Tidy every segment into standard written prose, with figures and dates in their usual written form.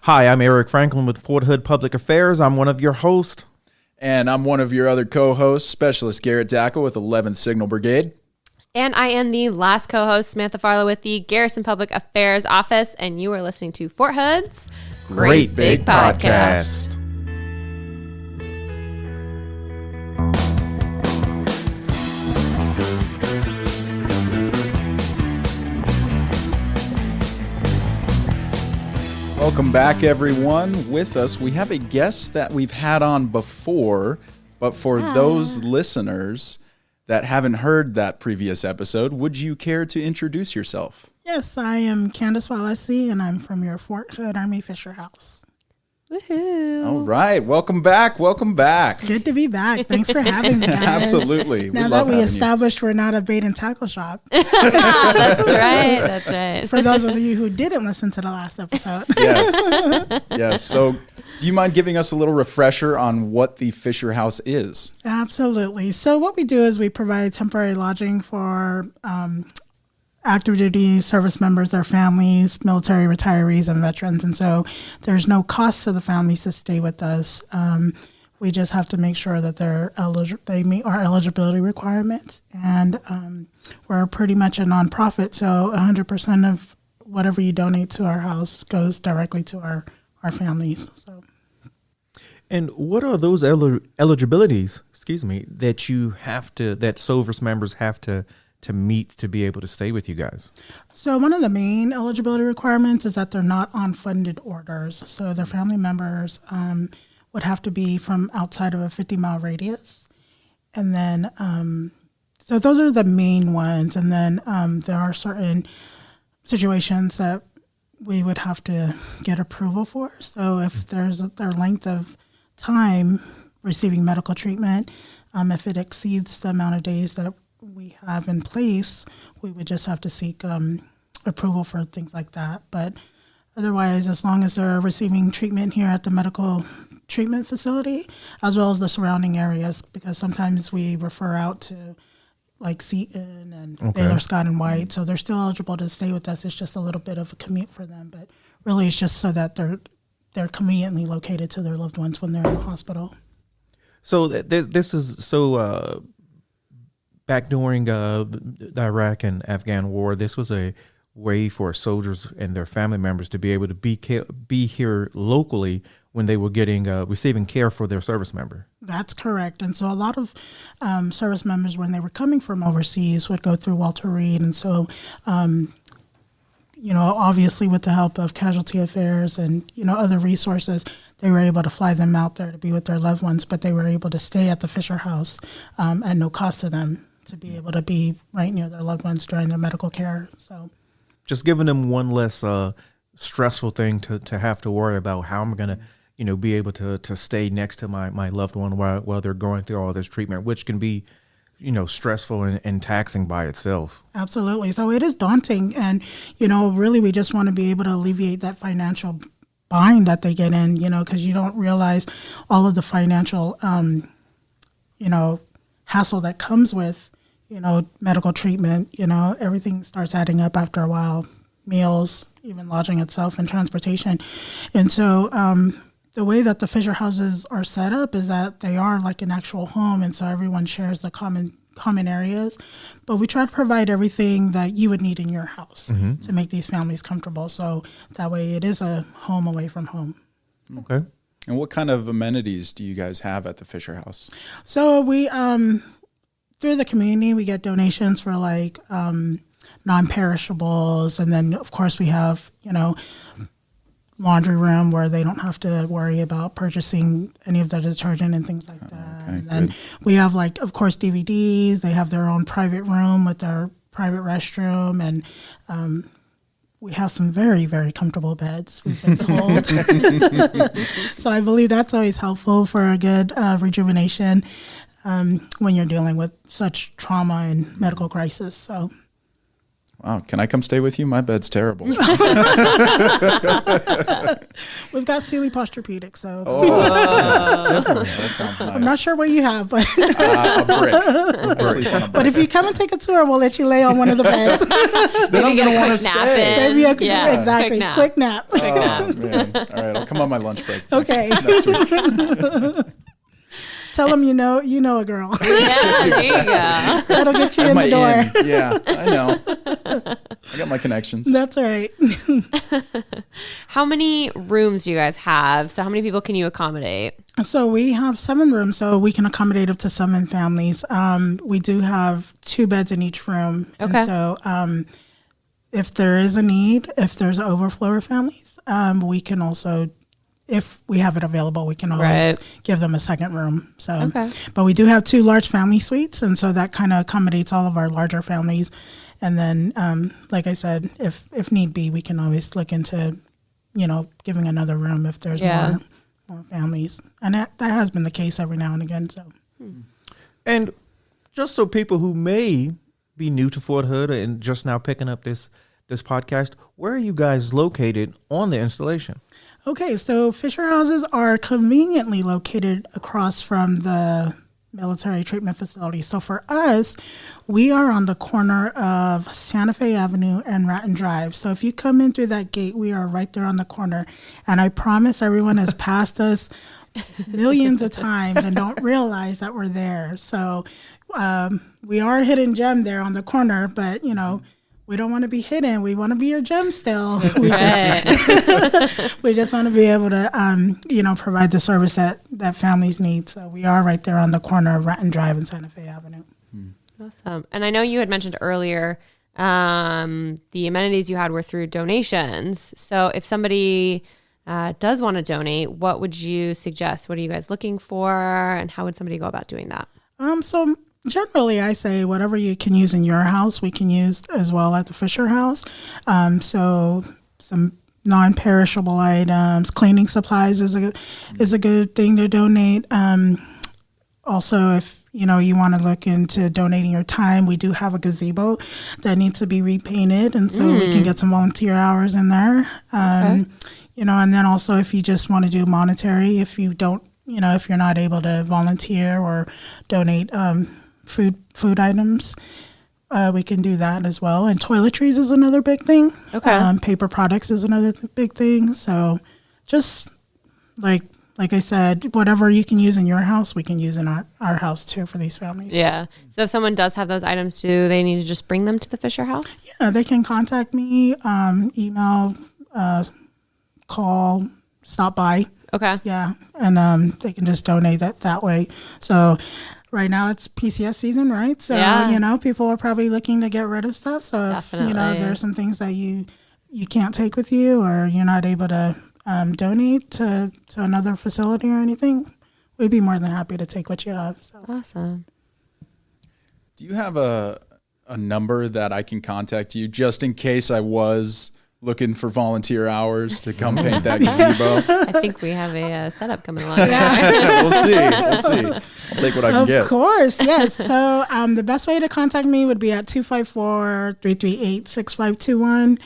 Hi, I'm Eric Franklin with Fort Hood Public Affairs. I'm one of your hosts. And I'm one of your other co-hosts, Specialist Garrett Dackel with 11th Signal Brigade. And I am the last co-host, Samantha Farlow with the Garrison Public Affairs Office, and you are listening to Fort Hood's Great Big Podcast. Welcome back, everyone. With us, we have a guest that we've had on before, but for those listeners that haven't heard that previous episode, would you care to introduce yourself? Yes, I am Candace Wallasey, and I'm from your Fort Hood Army Fisher House. Woohoo! All right, welcome back. Welcome back. Good to be back. Thanks for having me, guys. Absolutely. Now that we established we're not a bait and tackle shop. That's right. That's right. For those of you who didn't listen to the last episode. Yes. Yes. So do you mind giving us a little refresher on what the Fisher House is? Absolutely. So what we do is we provide temporary lodging for active duty service members, their families, military retirees, and veterans. And so there's no cost to the families to stay with us. We just have to make sure that they meet our eligibility requirements. And we're pretty much a nonprofit, so 100% of whatever you donate to our house goes directly to our families. So. And what are those eligibilities, that service members have to meet to be able to stay with you guys? So one of the main eligibility requirements is that they're not on funded orders. So their family members would have to be from outside of a 50-mile radius. And then, so those are the main ones. And then there are certain situations that we would have to get approval for. So if there's their length of time receiving medical treatment, if it exceeds the amount of days that we have in place, we would just have to seek approval for things like that. But otherwise, as long as they're receiving treatment here at the medical treatment facility, as well as the surrounding areas, because sometimes we refer out to like Seton and Baylor, Scott, and White, so they're still eligible to stay with us. It's just a little bit of a commute for them, but really it's just so that they're conveniently located to their loved ones when they're in the hospital. So this is so. Back during the Iraq and Afghan war, this was a way for soldiers and their family members to be able to be here locally when they were receiving care for their service member. That's correct. And so a lot of service members, when they were coming from overseas, would go through Walter Reed. And so, obviously with the help of Casualty Affairs and, other resources, they were able to fly them out there to be with their loved ones, but they were able to stay at the Fisher House at no cost to them, to be able to be right near their loved ones during their medical care. So just giving them one less stressful thing to have to worry about how I'm going to, be able to stay next to my loved one while they're going through all this treatment, which can be, stressful and taxing by itself. Absolutely. So it is daunting. And, really we just want to be able to alleviate that financial bind that they get in, because you don't realize all of the financial, hassle that comes with medical treatment. Everything starts adding up after a while, meals, even lodging itself and transportation. And so the way that the Fisher houses are set up is that they are like an actual home. And so everyone shares the common areas, but we try to provide everything that you would need in your house to make these families comfortable. So that way it is a home away from home. Okay. And what kind of amenities do you guys have at the Fisher House? So we, through the community, we get donations for like non-perishables. And then, of course, we have, laundry room where they don't have to worry about purchasing any of the detergent and things like that. Okay, and then we have, like, of course, DVDs. They have their own private room with their private restroom. And we have some very, very comfortable beds, we've been told. So I believe that's always helpful for a good rejuvenation when you're dealing with such trauma and medical crisis. So. Wow, can I come stay with you? My bed's terrible. We've got Sealy Posturepedic, so That sounds nice. I'm not sure what you have, but A brick. I sleep on a but brick. if you come and take a tour, we'll let you lay on one of the beds. Then I'm Maybe get gonna a want to quick nap stay. in. Maybe I could Yeah, exactly quick nap. Quick nap. Oh man! All right, I'll come on my lunch break. Okay. Next week. Tell them you know a girl. Yeah, there you go. That'll get you I in have the door. my in. Yeah, I know. I got my connections. That's right. How many rooms do you guys have? So how many people can you accommodate? So we have 7 rooms, so we can accommodate up to 7 families. We do have 2 beds in each room. Okay. And so if there is a need, if there's an overflow of families, we can also, if we have it available, we can always Right. give them a second room. So, Okay. but we do have 2 large family suites, and so that kind of accommodates all of our larger families. And then, like I said, if need be, we can always look into, giving another room if there's more families. And that has been the case every now and again. So, And just so people who may be new to Fort Hood and just now picking up this podcast, where are you guys located on the installation? okay, so Fisher houses are conveniently located across from the military treatment facility. So for us, we are on the corner of Santa Fe Avenue and Ratton Drive. So if you come in through that gate, we are right there on the corner. And I promise everyone has passed us millions of times and don't realize that we're there. So we are a hidden gem there on the corner, but we don't want to be hidden. We want to be your gem still. We just want to be able to, provide the service that families need. So we are right there on the corner of Ratton Drive and Santa Fe Avenue. Awesome. And I know you had mentioned earlier the amenities you had were through donations. So if somebody does want to donate, what would you suggest? What are you guys looking for? And how would somebody go about doing that? So generally, I say whatever you can use in your house, we can use as well at the Fisher House. So some non-perishable items, cleaning supplies is a good thing to donate. Also, if you want to look into donating your time, we do have a gazebo that needs to be repainted, and so we can get some volunteer hours in there. And then also if you just want to do monetary, if you don't, if you're not able to volunteer or donate food items, we can do that as well. And toiletries is another big thing. Okay. Paper products is another big thing. So just like I said, whatever you can use in your house, we can use in our house too for these families. Yeah. So if someone does have those items, do they need to just bring them to the Fisher House? Yeah, they can contact me, email, call, stop by. Okay. Yeah, and they can just donate that way. So right now it's PCS season, right? So, Yeah. People are probably looking to get rid of stuff. So Definitely. if, there's some things that you can't take with you or you're not able to donate to another facility or anything, we'd be more than happy to take what you have. So. Awesome. Do you have a number that I can contact you just in case I was looking for volunteer hours to come paint that gazebo? I think we have a setup coming along. We'll see. I'll take what I can get. Of course, yes. So the best way to contact me would be at 254-338-6521.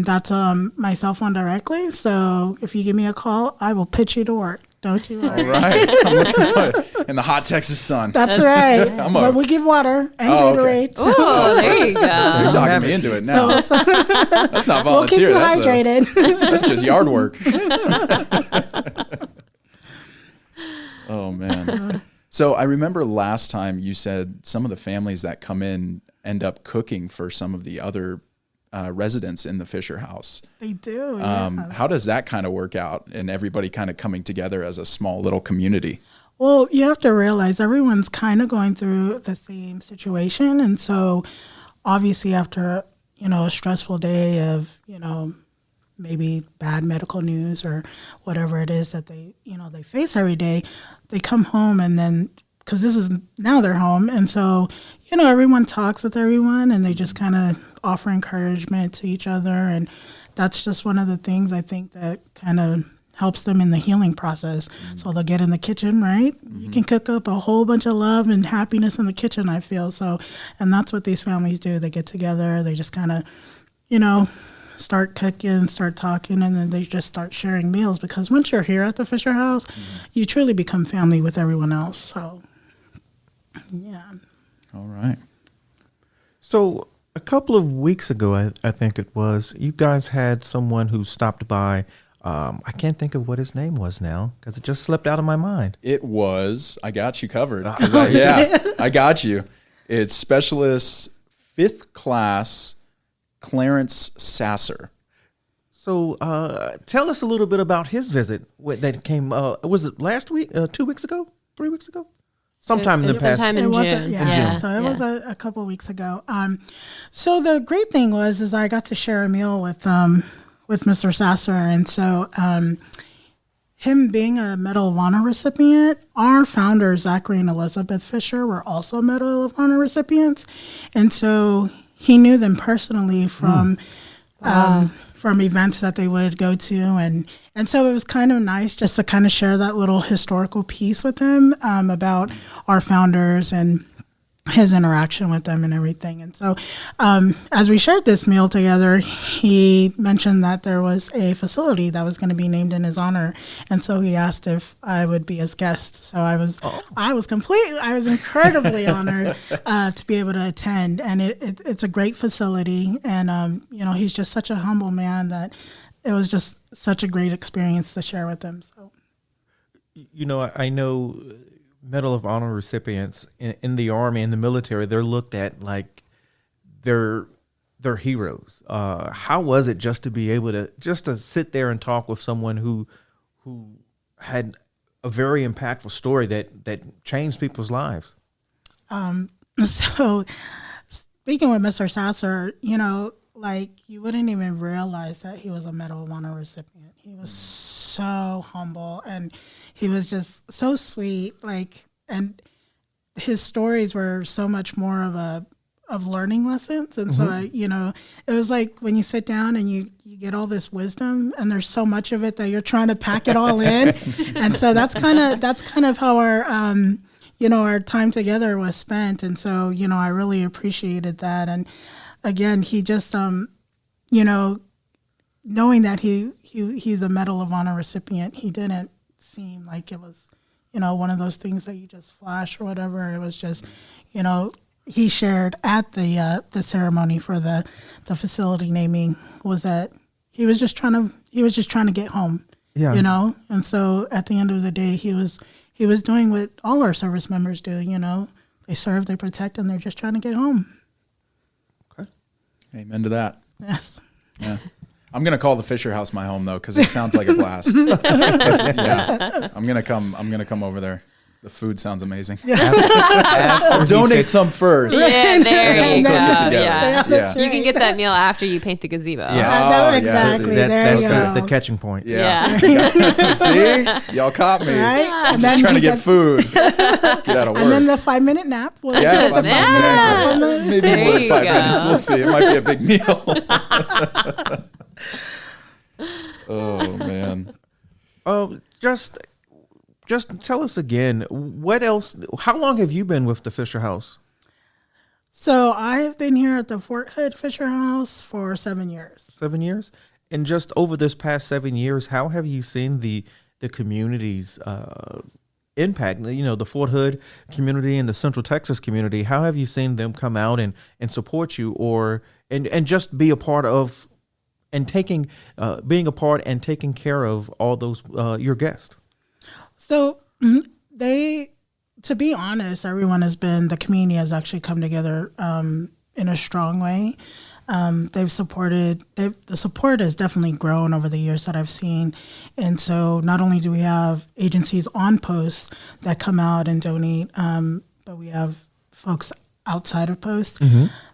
That's my cell phone directly. So if you give me a call, I will pitch you to work. Don't you worry. All right. I'm looking for it. In the hot Texas sun. That's right. I'm But we give water and okay. Gatorade. So Oh, there you go. You're talking me into it now. That's not we'll keep volunteer. you That's hydrated. that's just yard work. Oh, man. So I remember last time you said some of the families that come in end up cooking for some of the other residents in the Fisher House. They do. Yeah. How does that kind of work out and everybody kind of coming together as a small little community? Well, you have to realize everyone's kind of going through the same situation. And so obviously after, a stressful day of, maybe bad medical news or whatever it is that they face every day, they come home and then, because this is now their home. And so, everyone talks with everyone and they just kind of offer encouragement to each other. And that's just one of the things I think that kind of helps them in the healing process. Mm-hmm. So they'll get in the kitchen, right? Mm-hmm. You can cook up a whole bunch of love and happiness in the kitchen, I feel. So, and that's what these families do. They get together, they just kind of, start cooking, start talking, and then they just start sharing meals, because once you're here at the Fisher House, you truly become family with everyone else. So, yeah. All right. So a couple of weeks ago, I think it was, you guys had someone who stopped by. I can't think of what his name was now because it just slipped out of my mind. It was, I got you covered. 'Cause I got you. It's Specialist 5th Class Clarence Sasser. So tell us a little bit about his visit that came, was it last week, 2 weeks ago, 3 weeks ago? Sometime in the past. Sometime in June. Yeah. So it was a couple of weeks ago. So the great thing is I got to share a meal with Mr. Sasser, and so him being a Medal of Honor recipient, our founders Zachary and Elizabeth Fisher were also Medal of Honor recipients, and so he knew them personally from events that they would go to, and so it was kind of nice just to kind of share that little historical piece with him about our founders and his interaction with them and everything. And so as we shared this meal together, he mentioned that there was a facility that was going to be named in his honor, and so he asked if I would be his guest. So I was incredibly honored to be able to attend, and it's a great facility, and he's just such a humble man that it was just such a great experience to share with him. So I know Medal of Honor recipients in the Army and the military, they're looked at like they're heroes. How was it just to be able to sit there and talk with someone who had a very impactful story that changed people's lives? So speaking with Mr. Sasser, you wouldn't even realize that he was a Medal of Honor recipient. He was so humble, and he was just so sweet. And his stories were so much more of learning lessons. And so, it was like when you sit down and you get all this wisdom, and there's so much of it that you're trying to pack it all in. And so that's kind of how our our time together was spent. And so, I really appreciated that. And again, he just, knowing that he's a Medal of Honor recipient, he didn't seem like it was, one of those things that you just flash or whatever. It was just, he shared at the ceremony for the facility naming was that he was just trying to get home, and so at the end of the day, he was doing what all our service members do, they serve, they protect, and they're just trying to get home. Okay. Amen to that. Yes. Yeah. I'm gonna call the Fisher House my home though, because it sounds like a blast. Yeah, I'm gonna come over there. The food sounds amazing. After donate some first. Yeah, there you go. Yeah. You can get that meal after you paint the gazebo. Yeah. Exactly. Yes. There you That's go. the catching point. Yeah. See, y'all caught me. Right? I'm And just then trying to he get gets- food. Get out of work. And then the 5-minute nap. We'll yeah, get the 5-minute exactly. nap. Maybe There more than you 5 go. minutes. We'll see. It might be a big meal. Oh man. Just tell us again, what else, how long have you been with the Fisher House? So I've been here at the Fort Hood Fisher House for 7 years. 7 years? And just over this past 7 years, how have you seen the community's impact? The Fort Hood community and the Central Texas community, how have you seen them come out and support you and just be a part of and being a part and taking care of all those your guests? So to be honest, the community has actually come together in a strong way. The support has definitely grown over the years that I've seen. And so not only do we have agencies on post that come out and donate, but we have folks outside of post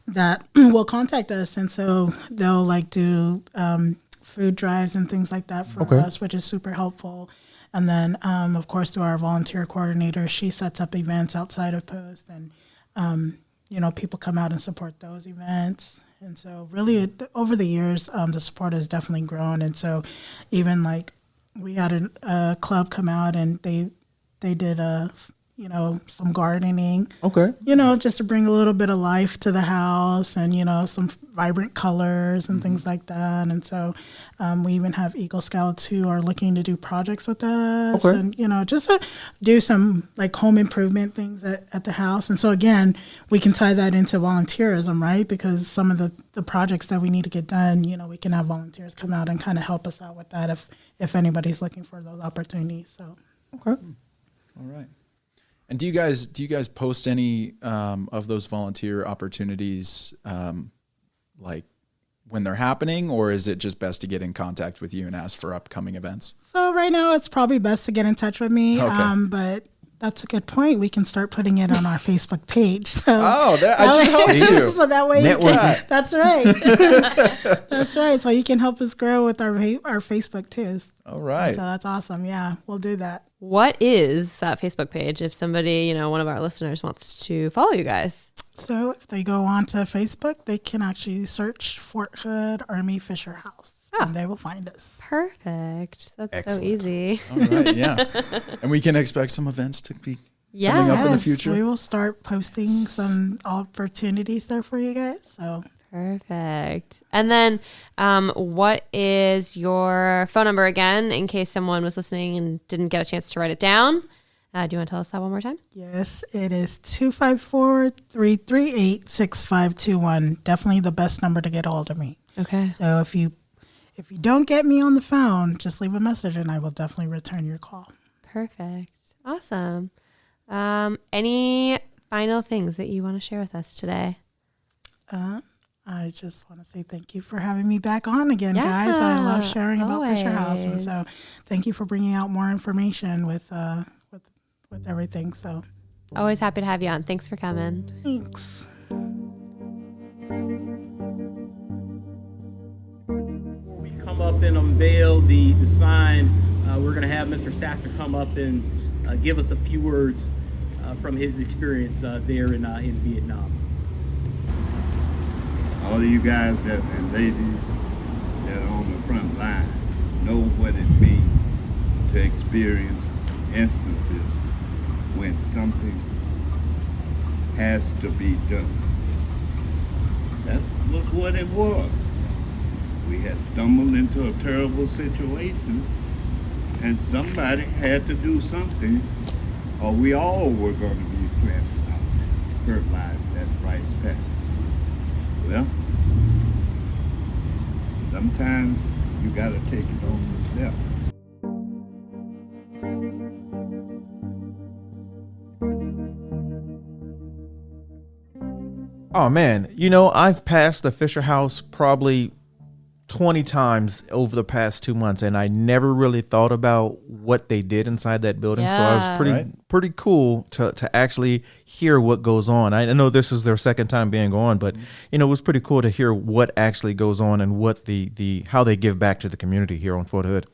that will contact us. And so they'll do food drives and things like that for us, which is super helpful. And then, of course, through our volunteer coordinator, she sets up events outside of post, and people come out and support those events. And so really over the years, the support has definitely grown. And so even we had a club come out, and they did a some gardening. Okay. Just to bring a little bit of life to the house and, some vibrant colors and things like that. And so we even have Eagle Scouts who are looking to do projects with us Okay. and, just to do some like home improvement things at the house. And so again, we can tie that into volunteerism, right? Because some of the projects that we need to get done, we can have volunteers come out and kind of help us out with that if anybody's looking for those opportunities. So. Okay. All right. And do you guys post any of those volunteer opportunities like when they're happening, or is it just best to get in contact with you and ask for upcoming events? So right now it's probably best to get in touch with me. Okay. But that's a good point. We can start putting it on our Facebook page. So I just helped you. So that way Networking. that's right. That's right. So you can help us grow with our Facebook too. All right. So that's awesome. Yeah, we'll do that. What is that Facebook page if somebody, one of our listeners wants to follow you guys? So if they go onto Facebook, they can actually search Fort Hood Army Fisher House. And they will find us. Perfect. That's Excellent. so easy. All right. Yeah. And we can expect some events to be coming up in the future. We will start posting some opportunities there for you guys. So Perfect. And then what is your phone number again, in case someone was listening and didn't get a chance to write it down? Do you want to tell us that one more time? yes, it is 254-338-6521. Definitely the best number to get a hold of me. Okay. So if you don't get me on the phone, just leave a message and I will definitely return your call. Perfect. Awesome. Any final things that you want to share with us today? I just want to say thank you for having me back on again, Yeah, guys. I love sharing about Fisher House, and always. so thank you for bringing out more information with everything. So Always happy to have you on. Thanks for coming. thanks. Before we come up and unveil the sign, we're going to have Mr. Sasser come up and give us a few words from his experience there in Vietnam. All of you guys and ladies that are on the front line know what it means to experience instances when something has to be done. That was what it was. We had stumbled into a terrible situation and somebody had to do something, or we all were going to be fertilized that right path. Well, sometimes you got to take it on yourself. Oh man, I've passed the Fisher House probably 20 times over the past 2 months, and I never really thought about what they did inside that building. So I was Yeah. pretty cool to actually hear what goes on. I know this is their second time being on, but it was pretty cool to hear what actually goes on and what the how they give back to the community here on Fort Hood.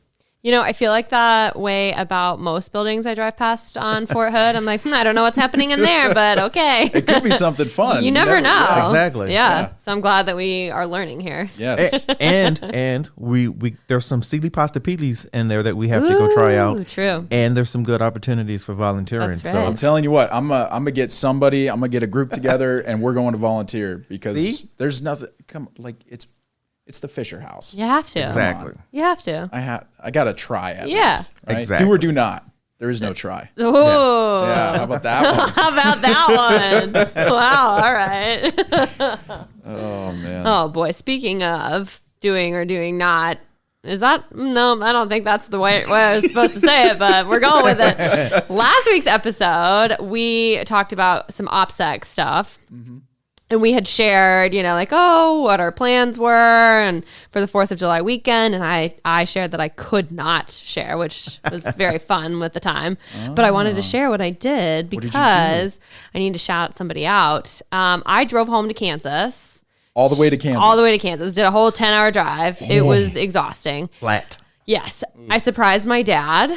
I feel like that way about most buildings I drive past on Fort Hood. I'm like, I don't know what's happening in there, but okay. It could be something fun. You never know. Yeah. Exactly. Yeah. So I'm glad that we are learning here. Yes. and we there's some Sealy Pasta Peelies in there that we have to go try Ooh, out. true. And there's some good opportunities for volunteering. That's So right. I'm telling you what, I'm gonna get somebody, I'm gonna get a group together and we're going to volunteer because See? there's nothing it's the Fisher House. You have to. exactly. You have to. I gotta try at Yeah. least. Right? Exactly. Do or do not. There is no try. Ooh. Yeah, how about that one? How about that one? Wow. All right. Oh man. Oh boy. Speaking of doing or doing not, is that no? I don't think that's the way I was supposed to say it, but we're going with it. Last week's episode, we talked about some OPSEC stuff. And we had shared, what our plans were and for the 4th of July weekend. And I shared that I could not share, which was very fun with the time. But I wanted to share what I did did you do? because I need to shout somebody out. I drove home to Kansas. All the way to Kansas. All the way to Kansas. Did a whole 10-hour drive. It was exhausting. Flat. Yes. I surprised my dad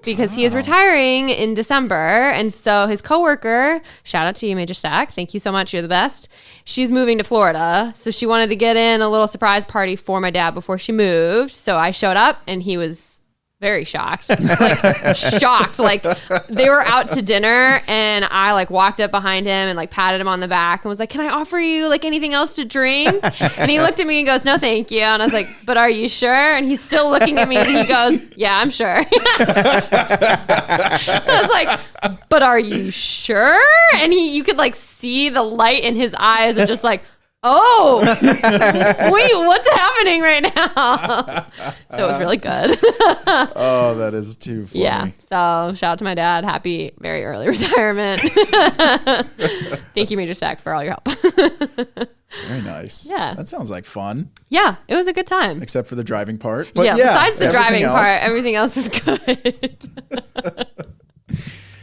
because he is retiring in December. And so his coworker, shout out to you, Major Stack. Thank you so much. You're the best. She's moving to Florida. So she wanted to get in a little surprise party for my dad before she moved. So I showed up and he was very shocked, like shocked. Like they were out to dinner and I like walked up behind him and like patted him on the back and was like, can I offer you like anything else to drink? And he looked at me and goes, no, thank you. And I was like, but are you sure? And he's still looking at me and he goes, yeah, I'm sure. I was like, but are you sure? And you could like see the light in his eyes and just like, oh, wait, what's happening right now? So it was really good. Oh, that is too funny. Yeah. So shout out to my dad. Happy, very early retirement. Thank you, Major Stack, for all your help. Very nice. Yeah. That sounds like fun, Yeah, it was a good time. except for the driving part. But Yeah, yeah, besides the everything driving else. part, everything else is good.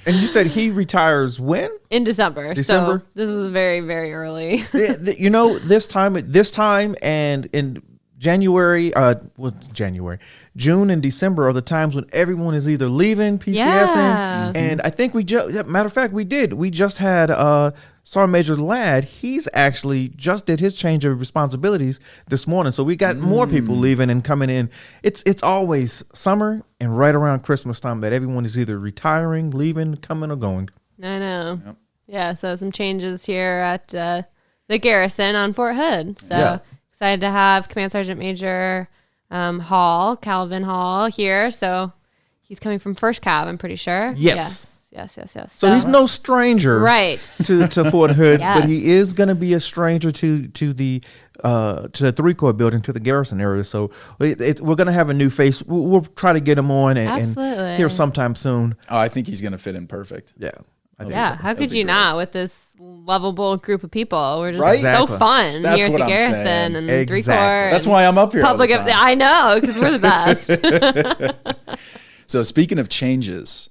And you said he retires when? In December. December? So this is very, very early. You know, this time and in January, what's January? June and December are the times when everyone is either leaving PCS Yeah. and I think matter of fact, we just had Sergeant Major Ladd. He's actually just did his change of responsibilities this morning. So we got more people leaving and coming in. It's always summer and right around Christmas time that everyone is either retiring, leaving, coming, or going. I know. Yep. Yeah, so some changes here at the Garrison on Fort Hood. So Yeah. excited to have Command Sergeant Major Calvin Hall here. So he's coming from First Cav, I'm pretty sure. Yes. Yes. So he's no stranger, Right. to Fort Hood, Yes. but he is going to be a stranger to the 3 Corps building, to the Garrison area. So we're going to have a new face. We'll try to get him on and Absolutely. here sometime soon. Oh, I think he's going to fit in perfect. Yeah. I think Yeah, so. how could you not with this lovable group of people? We're just Right? so Exactly. fun That's here at what the I'm Garrison saying. and Exactly. 3 Corps. That's and why I'm up here. public. all the time. I know, because we're the best. So speaking of changes,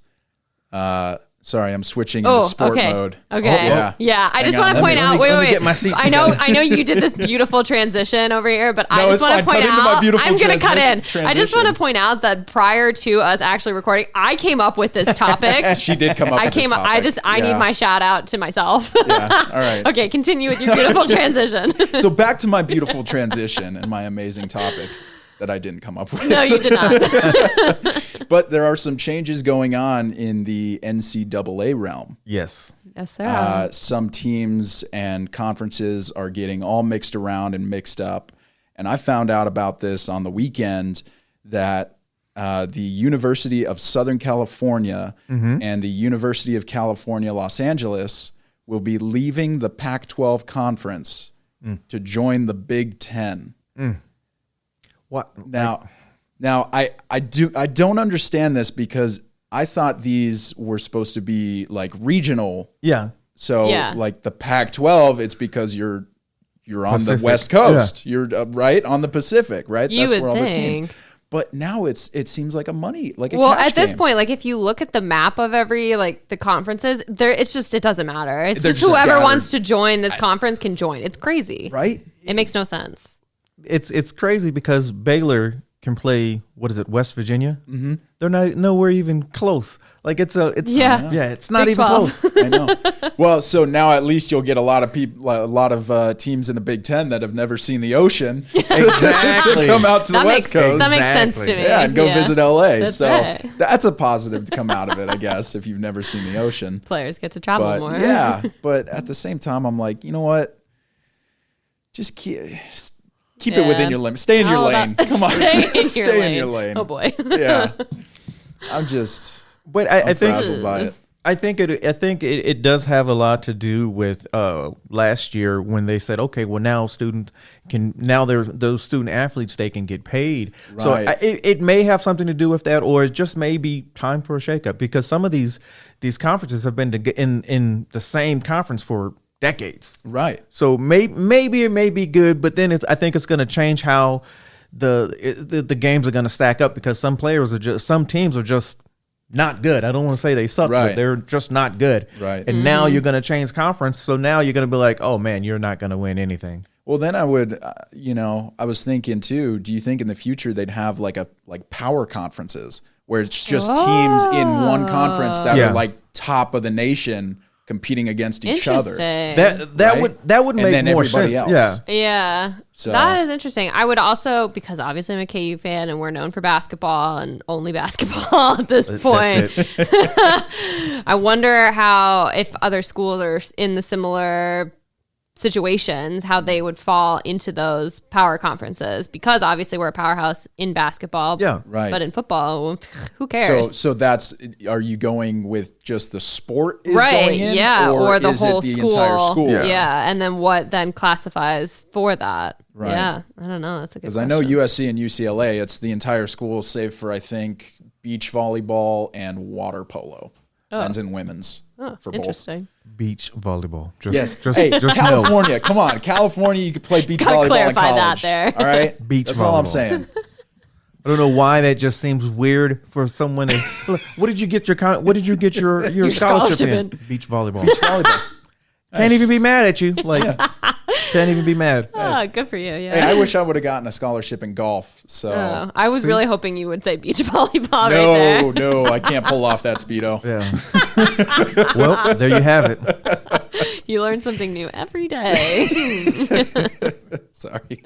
sorry, I'm switching into sport okay. mode. Okay. Yeah. I just Hang on, want to point out. Wait. get my seat I know you did this beautiful transition over here, but I No, just it's want to fine. point Cut into my out. beautiful I'm going to cut in. transition. I just want to point out that prior to us actually recording, I came up with this topic. She did come up with this topic. I need Yeah. my shout out to myself. Yeah. All right. Okay, continue with your beautiful transition. So back to my beautiful transition and my amazing topic that I didn't come up with. No, you did not. But there are some changes going on in the NCAA realm. Yes. Yes, sir. Some teams and conferences are getting all mixed around and mixed up. And I found out about this on the weekend that the University of Southern California and the University of California, Los Angeles will be leaving the Pac-12 conference to join the Big Ten. What? Now I don't understand this because I thought these were supposed to be like regional. Yeah. So Yeah. like the Pac-12, it's because you're on Pacific. the West Coast. You're right on the Pacific, right? You would where all the think. teams. But now it seems like a Well, cash at this game. point, like if you look at the map of every like the conferences, it doesn't matter. It's They're just just whoever scattered. wants to join this conference can join. It's crazy. right? It makes no sense. It's crazy because Baylor can play, what is it, West Virginia? Mm-hmm. They're not nowhere even close. Like it's Yeah. it's not Big even 12. close. I know. Well, so now at least you'll get a lot of people, a lot of teams in the Big Ten that have never seen the ocean Exactly. to come out to the That West makes Coast. that makes sense to Exactly. me. Yeah, and go visit LA. That's So right. that's a positive to come out of it, I guess, if you've never seen the ocean. Players get to travel But more. yeah, but at the same time, I'm like, you know what? Just keep it within your limit. Stay in your All lane. about- Come on, Stay in your lane. Oh boy. Yeah, I'm just But I think frazzled by it. I think it does have a lot to do with last year when they said, okay, well now those student athletes, they can get paid. So Right. it may have something to do with that, or it just may be time for a shakeup because some of these conferences have been in the same conference for decades. Right. So maybe it may be good, but then I think it's going to change how the games are going to stack up because some teams are just not good. I don't want to say they suck, Right. but they're just not good. Right. And now you're going to change conference, so now you're going to be like, oh man, you're not going to win anything. Well, then I would, I was thinking too. Do you think in the future they'd have like power conferences where it's just teams in one conference that Yeah. are like top of the nation competing against each other. Interesting. That would And make then more everybody sense. else. Yeah. Yeah. So- That is interesting. I would also, because obviously I'm a KU fan and we're known for basketball and only basketball at this point. That's it. I wonder how, if other schools are in the similar situations, how they would fall into those power conferences, because obviously we're a powerhouse in basketball. Yeah. Right. But in football, who cares? So that's, are you going with just the sport is Right, going in? yeah, or the is whole it the school. entire school? Yeah. And then what then classifies for that? Right. Yeah, I don't know. That's a good Because question. I know USC and UCLA, it's the entire school save for, I think, beach volleyball and water polo. Men's and women's for both. Interesting. Beach volleyball. Just, Yes. Just, Hey, just know. California, come on. California, you could play beach Gotta volleyball in clarify that college. there. All right? Beach That's all I'm volleyball. saying. I don't know why that just seems weird for someone to. What did you get your your scholarship in? Beach volleyball. Volleyball. Can't even be mad at you. Like, can't even be mad. Oh, good for you. Yeah. Hey, I wish I would have gotten a scholarship in golf. So Oh, I was really hoping you would say beach volleyball right there. no, I can't pull off that Speedo. Yeah. Well, there you have it. You learn something new every day. Sorry.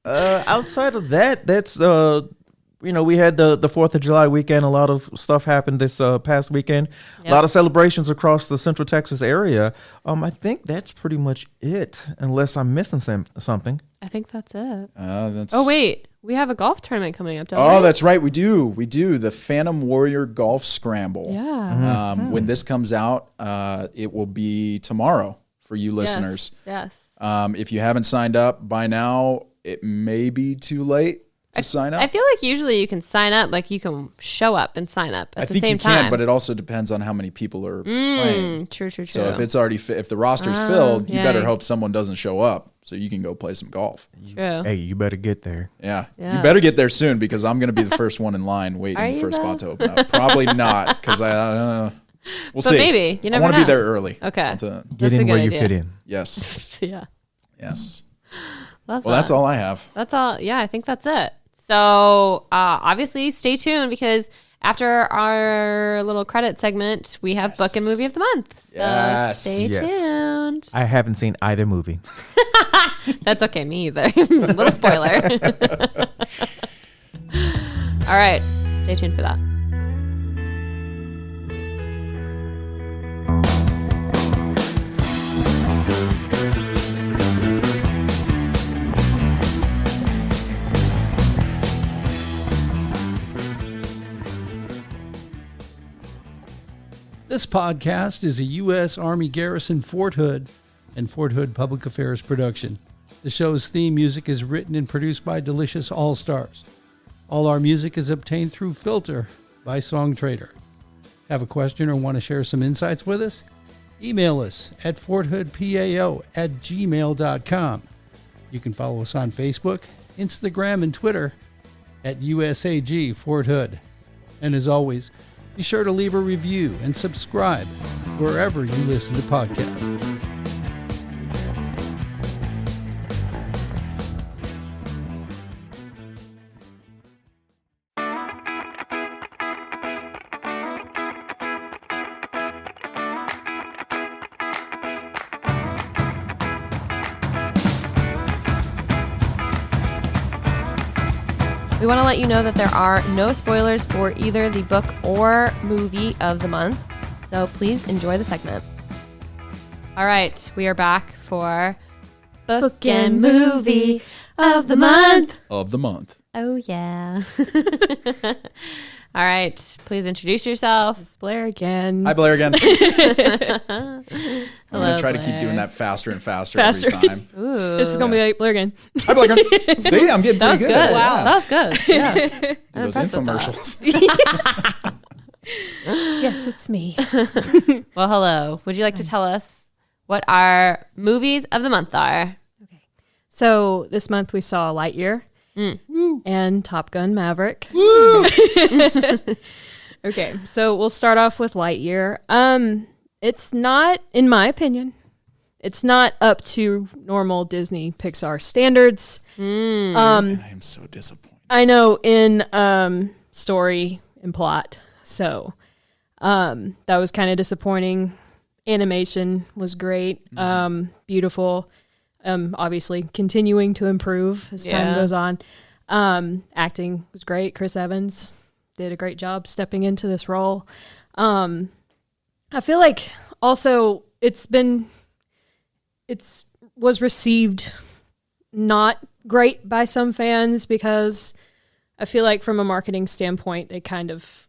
Outside of that, that's we had the 4th of July weekend. A lot of stuff happened this past weekend. Yep. A lot of celebrations across the Central Texas area. I think that's pretty much it, unless I'm missing something. I think that's it. That's... Oh, wait. We have a golf tournament coming up, don't Oh, we? that's right. We do. The Phantom Warrior Golf Scramble. Yeah. When this comes out, it will be tomorrow for you listeners. Yes. If you haven't signed up by now, it may be too late to sign up. I feel like usually you can sign up, like you can show up and sign up at I the think same you time. can, but it also depends on how many people are playing. True. So if it's already if the roster's filled, you yeah. better hope someone doesn't show up so you can go play some golf. True. Hey, you better get there. Yeah. Yeah. You better get there soon because I'm going to be the first one in line Are waiting you for a spot though? to open up. Probably not because we'll But see. maybe. You never I want to know. be there early. Okay. That's Get That's a in good where you idea. fit in. yes. Yeah. Yes. Love Well, that. that's all I have. That's all. Yeah, I think that's it. So obviously, stay tuned because after our little credit segment, we have Book and Movie of the Month. So Yes. stay Yes. tuned. I haven't seen either movie. That's okay, me either. Little spoiler. All right, stay tuned for that. This podcast is a U.S. Army Garrison Fort Hood and Fort Hood Public Affairs production. The show's theme music is written and produced by Delicious All Stars. All our music is obtained through Filter by Songtrader. Have a question or want to share some insights with us? Email us at forthoodpao@gmail.com. You can follow us on Facebook, Instagram, and Twitter at USAG Fort Hood. And as always, be sure to leave a review and subscribe wherever you listen to podcasts. We want to let you know that there are no spoilers for either the book or movie of the month, so please enjoy the segment. All right, we are back for Book and Movie of the Month. Of the month. Oh, yeah. All right, please introduce yourself. It's Blair again. Hi, Blair again. I'm Hello, going to try to keep Blair. doing that faster and faster, Faster. every time. Ooh. This is gonna be like Blair again. Hi, Blair again. See, I'm getting That was pretty good. good. Wow, Yeah. that was good. Yeah. Do those impressed with that. infomercials. Yes, it's me. Well, hello. Would you like to tell us what our movies of the month are? So this month we saw Lightyear and Top Gun Maverick. Okay, so we'll start off with Lightyear. It's not, in my opinion, it's not up to normal Disney Pixar standards. I am so disappointed. I know in story and plot. So that was kind of disappointing. animation was great, beautiful. Obviously continuing to improve as time goes on. Acting was great. Chris Evans did a great job stepping into this role. I feel like also was received not great by some fans because I feel like from a marketing standpoint, they kind of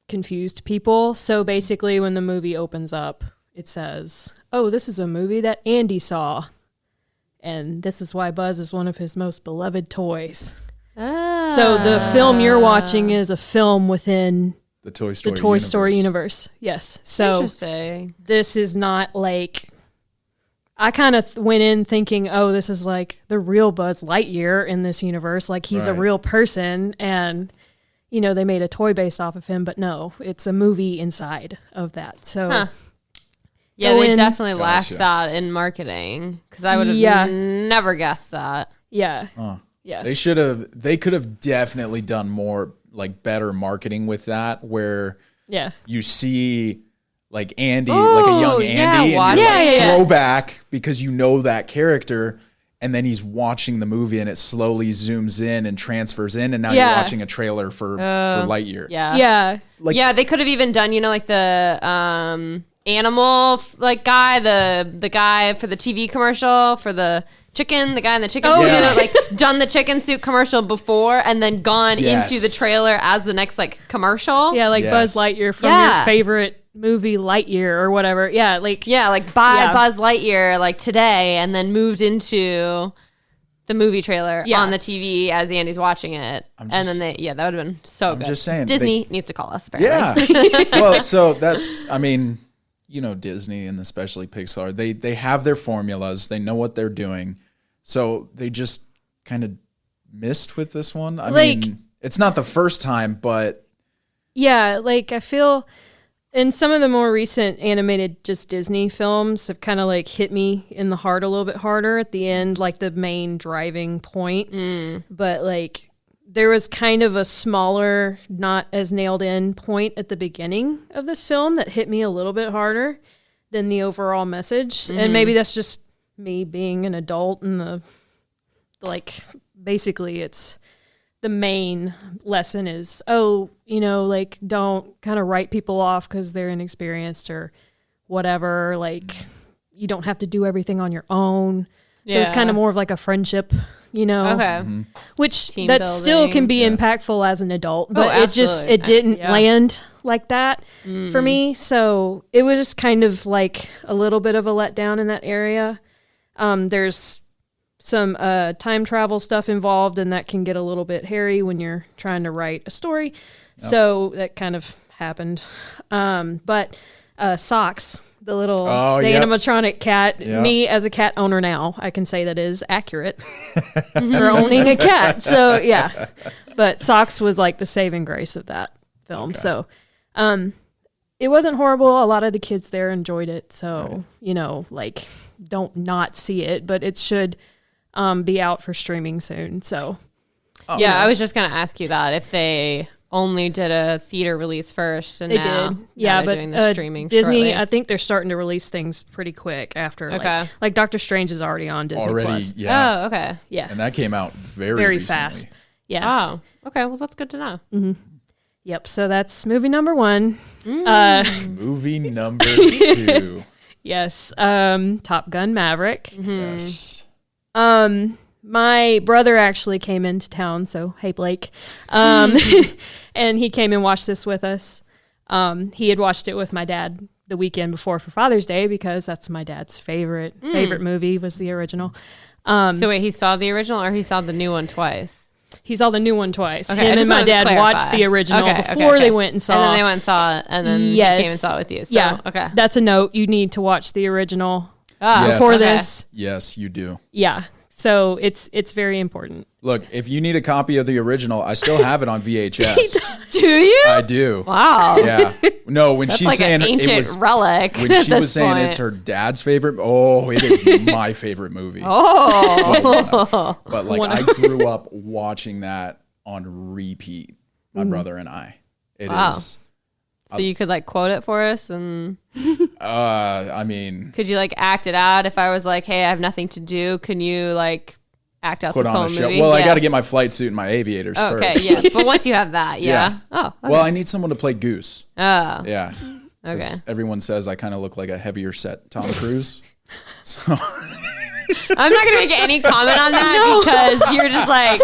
confused people. So basically when the movie opens up, it says, oh, this is a movie that Andy saw. And this is why Buzz is one of his most beloved toys. So the film you're watching is a film within The Toy Story universe. Yes. So Interesting. this is not like, I kind of went in thinking, oh, this is like the real Buzz Lightyear in this universe. Like he's a Right. real person and, you know, they made a toy based off of him, but no, it's a movie inside of that. So Huh. Yeah, Go they in- definitely lacked Gotcha. that in marketing because I would have Yeah. never guessed that. yeah. Huh. Yeah. They could have definitely done more, like better marketing with that, where Yeah. you see like Andy, like a young Ooh, yeah, Andy, and watch you're it. like, Yeah, yeah, yeah. throwback because you know that character, and then he's watching the movie and it slowly zooms in and transfers in, and now you're Yeah. watching a trailer for Lightyear. Yeah. Yeah. Like- yeah, they could have even done, you know, like the animal like guy, the guy for the TV commercial for the chicken, the guy in the chicken suit, yeah. like done the chicken suit commercial before and then gone Yes. into the trailer as the next like commercial. Yeah, like Yes. Buzz Lightyear from Yeah. your favorite movie Lightyear or whatever. Yeah, like Yeah, like buy Yeah. Buzz Lightyear like today and then moved into the movie trailer Yeah. on the TV as Andy's watching it. And then that would have been so I'm good. just saying, Disney needs to call us apparently. Yeah. Well, so that's, I mean, you know, Disney and especially Pixar, they have their formulas. They know what they're doing. So they just kind of missed with this one. I Like- mean, it's not the first time, but yeah, like I feel in some of the more recent animated just Disney films have kind of like hit me in the heart a little bit harder at the end, like the main driving point. But like there was kind of a smaller, not as nailed in point at the beginning of this film that hit me a little bit harder than the overall message. And maybe that's just me being an adult and the like basically it's the main lesson is, oh, you know, like don't kind of write people off because they're inexperienced or whatever. Like you don't have to do everything on your own. So it's kind of more of like a friendship, you know, Okay. which Team that still can building. be impactful as an adult, but it absolutely. didn't Yeah. land like that for me. So it was just kind of like a little bit of a letdown in that area. There's some time travel stuff involved, and that can get a little bit hairy when you're trying to write a story. So that kind of happened. But Socks, the little animatronic cat, me as a cat owner now, I can say that is accurate for owning a cat. So yeah, but Socks was like the saving grace of that film. So it wasn't horrible. A lot of the kids there enjoyed it. So, you know, like don't not see it, but it should be out for streaming soon. So Yeah, I was just gonna ask you that if they only did a theater release first, and they now, did. now Yeah, they're but doing the streaming. Disney, shortly. I think they're starting to release things pretty quick after. Okay. Like Doctor Strange is already on Disney already, Plus. yeah. Oh, okay. Yeah. And that came out very recently. fast. Yeah. Oh, okay. Well, that's good to know. Yep. So that's movie number 1. Movie number 2. Yes. Top Gun Maverick. Yes. My brother actually came into town, so hey Blake, and he came and watched this with us. He had watched it with my dad the weekend before for Father's Day because that's my dad's favorite movie was the original. So wait, he saw the original or he saw the new one twice? He saw the new one twice. Okay, I Him just and my wanted to dad clarify. watched the original Okay, before okay. they went and saw. And then they went and saw it, and then he came and saw it with you. So, yeah. Okay. That's a note. You need to watch the original Ah, Yes. before okay. this. Yes, you do. Yeah. So it's very important. Look, if you need a copy of the original, I still have it on VHS. Do you? I do. Wow. Yeah. No, when That's she's like saying an ancient it was relic. when at she was this saying point. it's her dad's favorite, oh, it is my favorite movie. Oh. But like I grew up watching that on repeat. My brother and I. It is Wow. So you could like quote it for us, and I mean, could you like act it out? If I was like, "Hey, I have nothing to do," can you like act out put this on whole a show. movie? Well, I Yeah. got to get my flight suit and my aviators Okay, first. yeah. But once you have that, yeah. Oh, okay. Well, I need someone to play Goose. Oh, Yeah. 'Cause okay. everyone says I kind of look like a heavier set Tom Cruise. So I'm not gonna make any comment on that because you're just like,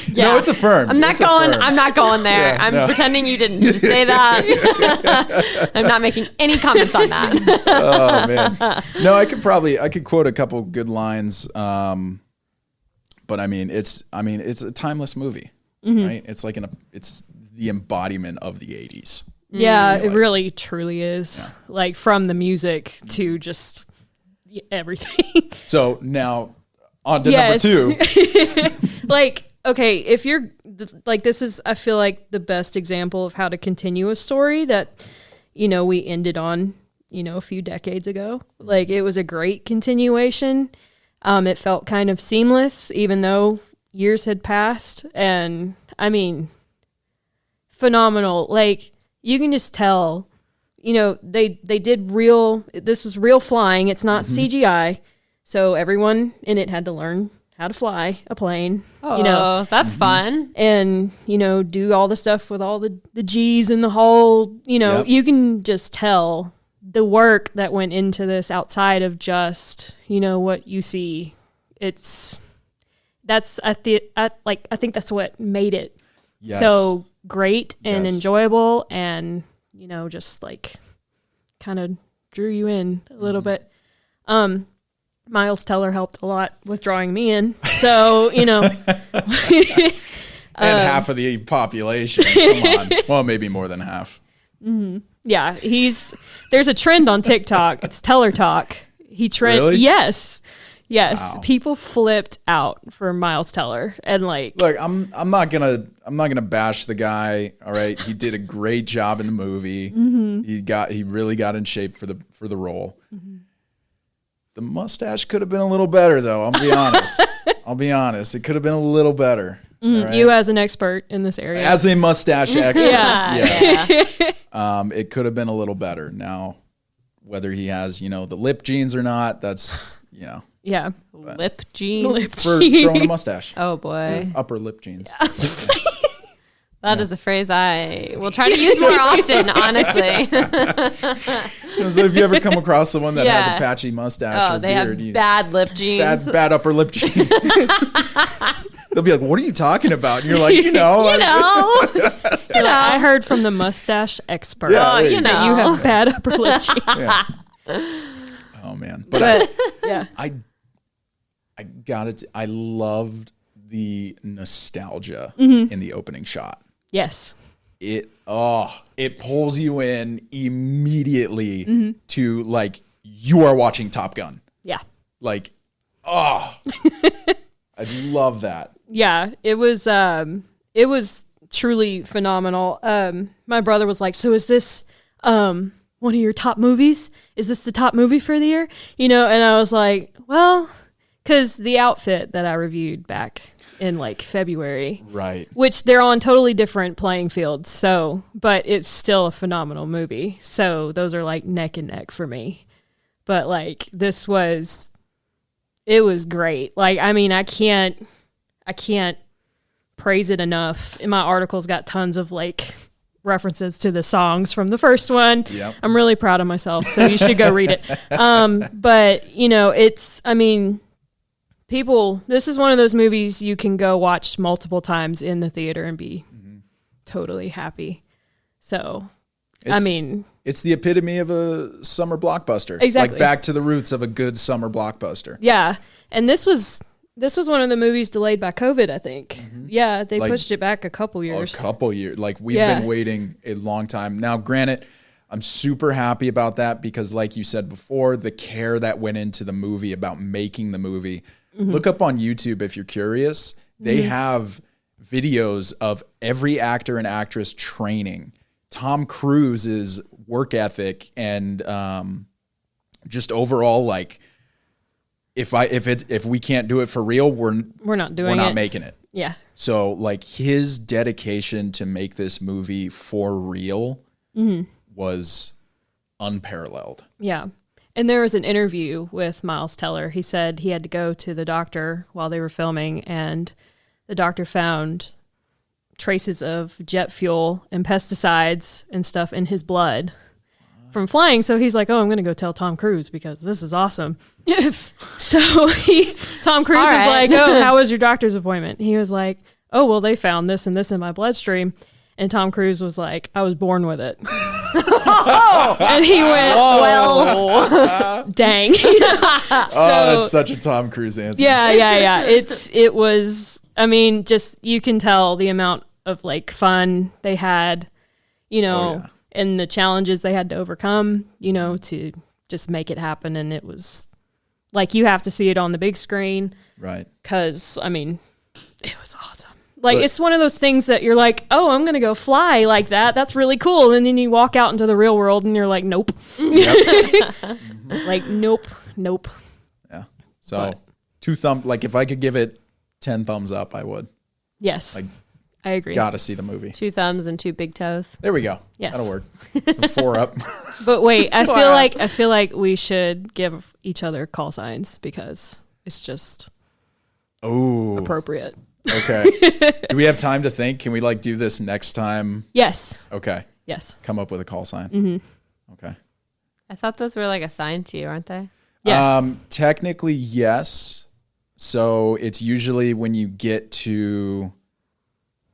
yeah. No, it's affirmed. I'm not It's going. affirmed. I'm not going there. Yeah, I'm no. pretending you didn't just say that. I'm not making any comments on that. Oh man. No, I could quote a couple good lines. But I mean, it's a timeless movie, right? It's like it's the embodiment of the 80s. Yeah, it really truly is. Yeah. Like from the music to just everything. So now on to Yes. number 2. Like, okay, if you're like, this is, I feel like the best example of how to continue a story that, we ended on, a few decades ago. Like, it was a great continuation. It felt kind of seamless, even though years had passed. And I mean, phenomenal. Like, you can just tell, they did this was real flying. It's not CGI. So everyone in it had to learn how to fly a plane, Oh, that's fun. and, do all the stuff with all the G's in the hole. Yep. You can just tell the work that went into this outside of just, what you see. I think that's what made it Yes. so great and Yes. enjoyable, and just like kind of drew you in a little bit. Miles Teller helped a lot with drawing me in, so And half of the population. Come on. Well, maybe more than half. yeah, there's a trend on TikTok. It's Teller Talk. Really? Yes. Wow. People flipped out for Miles Teller, and like, Look, I'm not gonna bash the guy. All right, he did a great job in the movie. He really got in shape for the role. The mustache could have been a little better, though. I'll be honest. It could have been a little better. all right? you as an expert in this area. As a mustache expert, Yeah. it could have been a little better. Now, whether he has the lip jeans or not, that's yeah. Lip jeans. for throwing a mustache. Oh boy, Upper lip jeans. that is a phrase I will try to use more often. Honestly. So if you ever come across someone that has Yeah. a patchy mustache Oh, or they beard, have bad lip jeans. bad upper lip jeans. They'll be like, "What are you talking about?" And you're like, You know. I heard from the mustache expert Yeah, there you you know. that you have bad upper lip cheeks. Yeah. Oh man, but Yeah. I got it. I loved the nostalgia in the opening shot. Yes. It pulls you in immediately to like you are watching Top Gun. Yeah. Like, I love that. Yeah. It was truly phenomenal. My brother was like, "So is this one of your top movies? Is this the top movie for the year?" And I was like, well, because the outfit that I reviewed back in like February, Right. which they're on totally different playing fields. So, but it's still a phenomenal movie. So those are like neck and neck for me. But like it was great. Like, I mean, I can't praise it enough. And my article's got tons of like references to the songs from the first one. Yep. I'm really proud of myself. So you should go read it. But this is one of those movies you can go watch multiple times in the theater and be totally happy. So, It's the epitome of a summer blockbuster. Exactly. Like back to the roots of a good summer blockbuster. yeah. And this was one of the movies delayed by COVID, I think. Yeah, they Like, pushed it back a couple years. A couple years. Like we've Yeah. been waiting a long time. Now, granted, I'm super happy about that because like you said before, the care that went into the movie about making the movie. Look up on YouTube if you're curious. They have videos of every actor and actress training. Tom Cruise's work ethic and just overall like if we can't do it for real, we're not doing not it. making it. Yeah. So like his dedication to make this movie for real was unparalleled. Yeah. And there was an interview with Miles Teller. He said he had to go to the doctor while they were filming, and the doctor found traces of jet fuel and pesticides and stuff in his blood from flying. So he's like, oh, I'm going to go tell Tom Cruise because this is awesome. So Tom Cruise was like, oh, how was your doctor's appointment? He was like, oh, well, they found this and this in my bloodstream. And Tom Cruise was like, I was born with it. And he went, well, dang. That's such a Tom Cruise answer. Yeah. It was, I mean, just, you can tell the amount of like fun they had, and the challenges they had to overcome, to just make it happen. And it was like, you have to see it on the big screen. Right. 'Cause I mean, it was awesome. Like, it's one of those things that you're like, oh, I'm going to go fly like that. That's really cool. And then you walk out into the real world and you're like, nope. Yep. Like, nope. Yeah. So like if I could give it 10 thumbs up, I would. Yes. Like, I agree. Gotta see the movie. 2 thumbs and 2 big toes. There we go. Yes. That'll work. So 4 up. But wait, I feel like we should give each other call signs because it's just appropriate. Okay. Do we have time to think? Can we like do this next time? Yes. Okay. Yes. Come up with a call sign. Mm-hmm. Okay. I thought those were like assigned to you, aren't they? Yeah. Technically, yes. So it's usually when you get to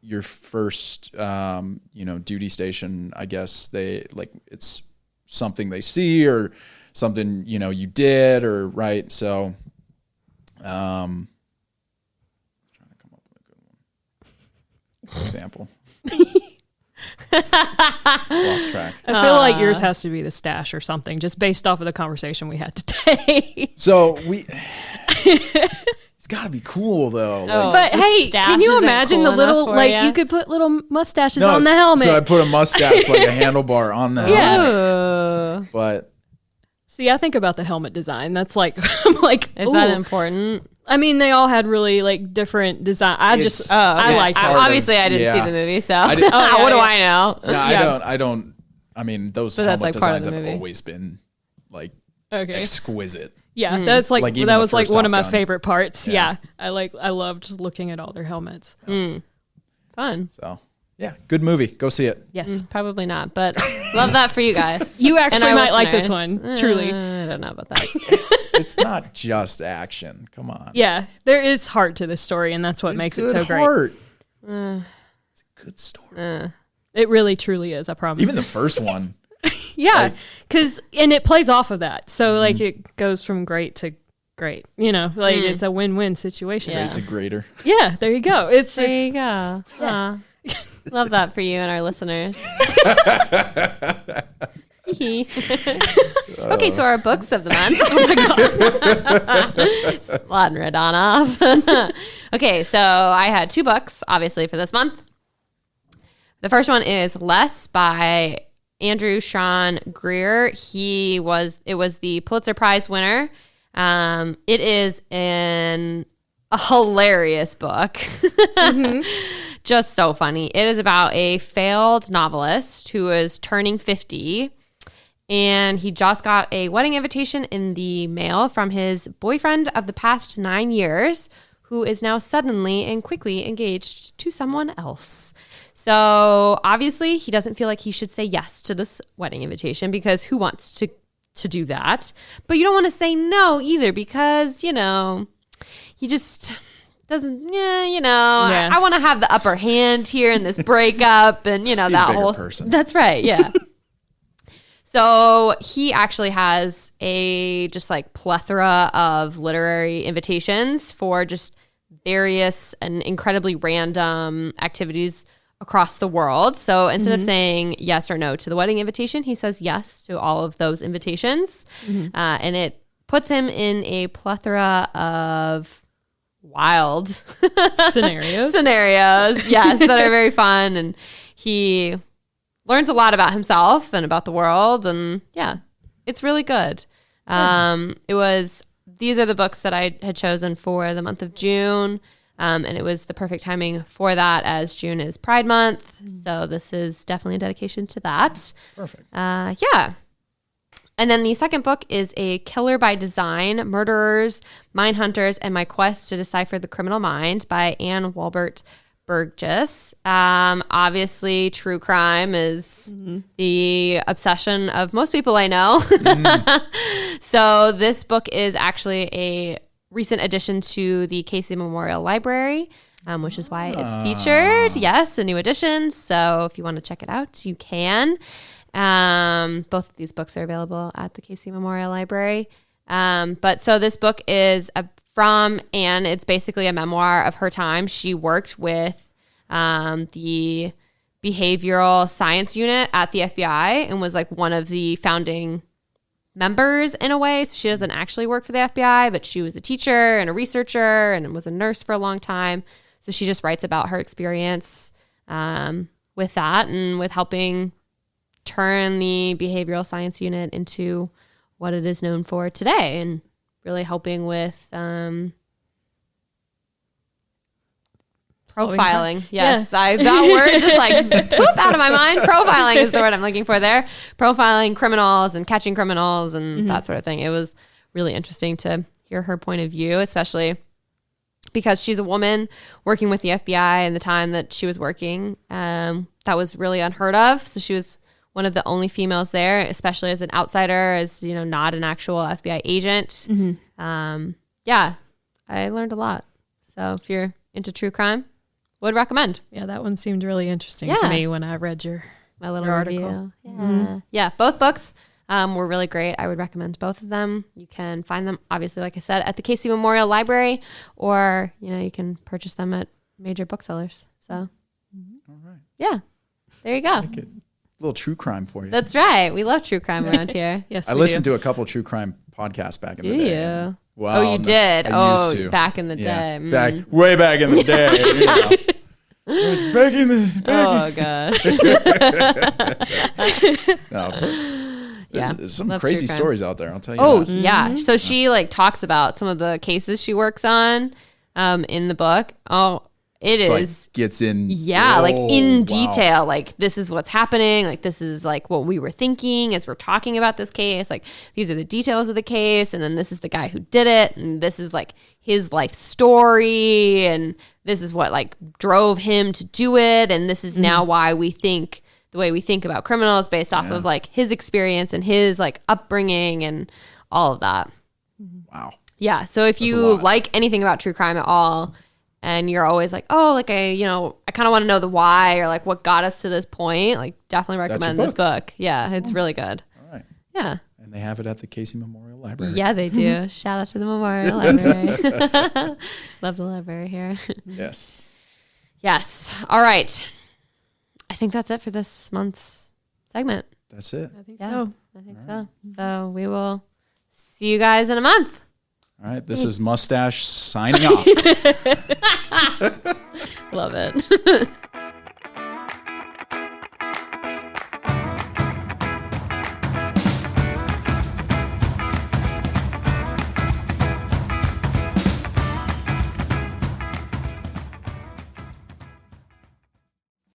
your first, duty station, I guess it's something they see or something, you did or right. So, trying to come up with a good one. For example, lost track. I feel like yours has to be the stash or something, just based off of the conversation we had today. So it's got to be cool though. But hey, can you imagine the little you could put little mustaches on the helmet? So I put a mustache like a handlebar on the helmet. But see, I think about the helmet design. That's like I'm like, is that important? I mean, they all had really like different design. I like. Obviously, I didn't see the movie, so what do I know? No, I don't. I mean, those helmet designs have always been like exquisite. Yeah, that's like even that was like one of my Gun. favorite parts. Yeah. I loved looking at all their helmets. Fun. So yeah, good movie. Go see it. Yes, probably not, but love that for you guys. You actually might like this one. Truly, I don't know about that. It's not just action. Come on. Yeah, there is heart to this story, and that's what makes it so great. It's a good story. It really, truly is. I promise. Even the first one. Yeah, and it plays off of that. So like it goes from great to great. It's a win-win situation. Great to greater. Yeah, there you go. There you go. Yeah. Love that for you and our listeners. Okay, so our books of the month. Oh my god. Slotting right on off. Okay, so I had 2 books, obviously, for this month. The first one is Less by Andrew Sean Greer. It was the Pulitzer Prize winner. It is a hilarious book. Mm-hmm. Just so funny. It is about a failed novelist who is turning 50, and he just got a wedding invitation in the mail from his boyfriend of the past 9 years, who is now suddenly and quickly engaged to someone else. So obviously he doesn't feel like he should say yes to this wedding invitation because who wants to do that? But you don't want to say no either because, he just doesn't, I want to have the upper hand here in this breakup and, that whole person. That's right. Yeah. So he actually has a just like plethora of literary invitations for just various and incredibly random activities across the world. So instead of saying yes or no to the wedding invitation, he says yes to all of those invitations. And it puts him in a plethora of wild scenarios. Yes, that are very fun. And he learns a lot about himself and about the world. And yeah, it's really good. These are the books that I had chosen for the month of June. And it was the perfect timing for that, as June is Pride Month. So this is definitely a dedication to that. Perfect. Yeah. And then the second book is A Killer by Design, Murderers, Mind Hunters, and My Quest to Decipher the Criminal Mind by Anne Walbert Burgess. Obviously, true crime is the obsession of most people I know. So this book is actually a recent addition to the Casey Memorial Library, which is why it's featured. Yes, a new edition. So if you want to check it out, you can. Both of these books are available at the Casey Memorial Library. But so this book is from Anne. It's basically a memoir of her time. She worked with the behavioral science unit at the FBI and was like one of the founding members in a way. So she doesn't actually work for the FBI, but she was a teacher and a researcher and was a nurse for a long time. So she just writes about her experience with that and with helping turn the behavioral science unit into what it is known for today, and really helping with profiling. Yes, that word just like poop out of my mind. Profiling is the word I'm looking for there. Profiling criminals and catching criminals and that sort of thing. It was really interesting to hear her point of view, especially because she's a woman working with the FBI in the time that she was working. That was really unheard of. So she was one of the only females there, especially as an outsider, as not an actual FBI agent. Yeah, I learned a lot. So if you're into true crime, would recommend. Yeah, that one seemed really interesting to me when I read my little article. Review. Yeah, both books were really great. I would recommend both of them. You can find them, obviously, like I said, at the Casey Memorial Library, or you can purchase them at major booksellers. So, All right. Yeah, there you go. A little true crime for you. That's right. We love true crime around here. Yes, I listened to a couple true crime podcasts back in the day. Do you? Well, oh, you did? I used to. Back in the day. Way back in the day. Back in the There's some Love crazy true crime. stories out there, I'll tell you. Oh, that. yeah. So she talks about some of the cases she works on in the book. Oh, It's like gets in. Yeah, in detail. Like, this is what's happening. Like, this is what we were thinking as we're talking about this case. Like, these are the details of the case. And then this is the guy who did it. And this is his life story. And this is what drove him to do it. And this is now why we think the way we think about criminals based off of his experience and his upbringing and all of that. Wow. Yeah. So if you like anything about true crime at all, and you're always I kind of want to know the why or what got us to this point, definitely recommend this book. Yeah, it's really good. All right. Yeah. And they have it at the Casey Memorial Library. Yeah, they do. Shout out to the Memorial Library. Love the library here. Yes. Yes. All right. I think that's it for this month's segment. That's it. I think so. I think so. So we will see you guys in a month. All right. This is Mustache signing off. Love it.